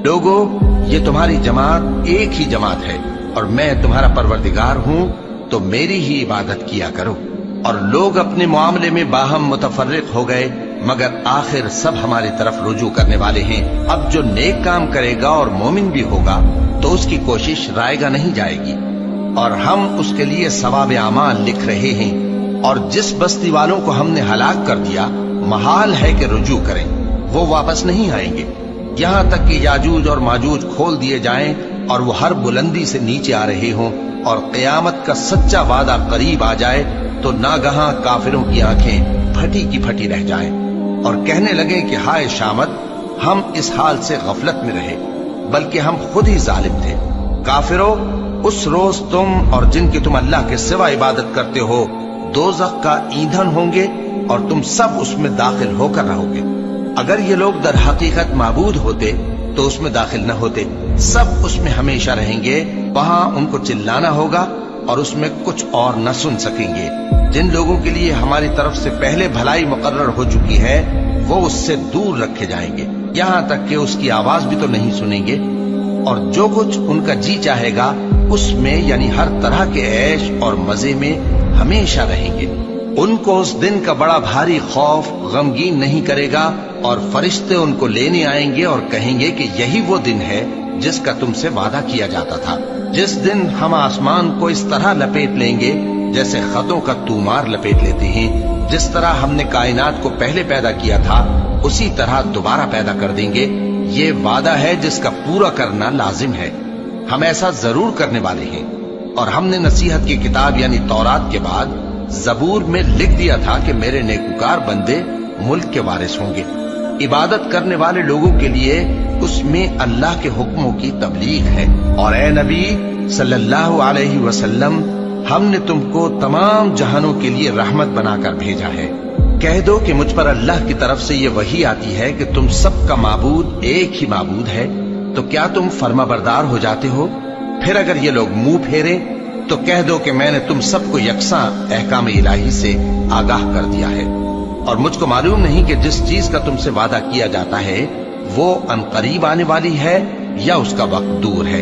लोगो, ये तुम्हारी जमात एक ही जमात है और मैं तुम्हारा परवरदिगार हूँ, तो मेरी ही इबादत किया करो। और लोग अपने मामले में बाहम मुतफर्रिक हो गए, मगर आखिर सब हमारी तरफ रुजू करने वाले हैं। अब जो नेक काम करेगा और मोमिन भी होगा तो उसकी कोशिश रायगा नहीं जाएगी, और हम उसके लिए सवाब अमाल लिख रहे हैं। और जिस बस्ती वालों को हमने हलाक कर दिया, महाल है कि रुजू करें, वो वापस नहीं आएंगे, यहाँ तक कि याजूज और माजूज खोल दिए जाएं और वो हर बुलंदी से नीचे आ रहे हों, और क़यामत का सच्चा वादा करीब आ जाए तो नागहां काफिरों की आंखें फटी की फटी रह जाएं और कहने लगे कि हाय शामत, हम इस हाल से गफलत में रहे, बल्कि हम खुद ही जालिम थे। काफिरों, उस रोज तुम और जिनकी तुम अल्लाह के सिवा इबादत करते हो दोज़ख का ईंधन होंगे और तुम सब उसमें दाखिल होकर रहोगे। अगर ये लोग दर हकीकत माबूद होते तो उसमें दाखिल न होते, सब उसमें हमेशा रहेंगे। वहां उनको चिल्लाना होगा और उसमें कुछ और न सुन सकेंगे। जिन लोगों के लिए हमारी तरफ से पहले भलाई मुकर्रर हो चुकी है, वो उससे दूर रखे जाएंगे, यहाँ तक कि उसकी आवाज भी तो नहीं सुनेंगे। और जो कुछ उनका जी चाहेगा उसमें, यानी हर तरह के ऐश और मजे में हमेशा रहेंगे। उनको उस दिन का बड़ा भारी खौफ गमगीन नहीं करेगा, और फरिश्ते उनको लेने आएंगे और कहेंगे कि यही वो दिन है जिसका तुमसे वादा किया जाता था, जिस दिन हम आसमान को इस तरह लपेट लेंगे जैसे खतों का तूमार लपेट लेते हैं। जिस तरह हमने कायनात को पहले पैदा किया था उसी तरह दोबारा पैदा कर देंगे। ये वादा है जिसका पूरा करना लाजिम है। हम ऐसा जरूर करने वाले हैं। और हमने नसीहत की किताब यानी तौरात के बाद जबूर में लिख दिया था कि मेरे नेकुकार बंदे मुल्क के वारिस होंगे। इबादत करने वाले लोगों के लिए उसमें अल्लाह के हुक्मों की तबलीग है। और ए नबी सल्लल्लाहु अलैहि वसल्लम, हमने तुमको तमाम जहानों के लिए रहमत बनाकर भेजा है। कह दो कि मुझ पर अल्लाह की तरफ से ये वही आती है कि तुम सबका माबूद एक ही माबूद है, तो क्या तुम फर्माबरदार हो जाते हो? फिर अगर ये लोग मुंह फेरे तो कह दो कि मैंने तुम सबको यकसां अहकाम इलाही से आगाह कर दिया है। और मुझको मालूम नहीं कि जिस चीज का तुमसे वादा किया जाता है वो अनकरीब आने वाली है या उसका वक्त दूर है।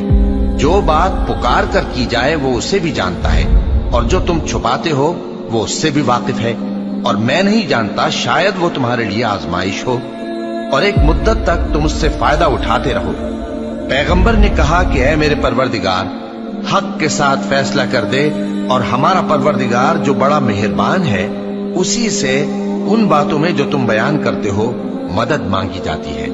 जो बात पुकार कर की जाए वो उसे भी जानता है, और जो तुम छुपाते हो वो उससे भी वाकिफ है। और मैं नहीं जानता, शायद वो तुम्हारे लिए आजमाइश हो, और एक मुद्दत तक तुम उससे फायदा उठाते रहो। पैगंबर ने कहा कि ऐ मेरे परवरदिगार, हक के साथ फैसला कर दे, और हमारा परवरदिगार जो बड़ा मेहरबान है उसी से उन बातों में जो तुम बयान करते हो मदद मांगी जाती है।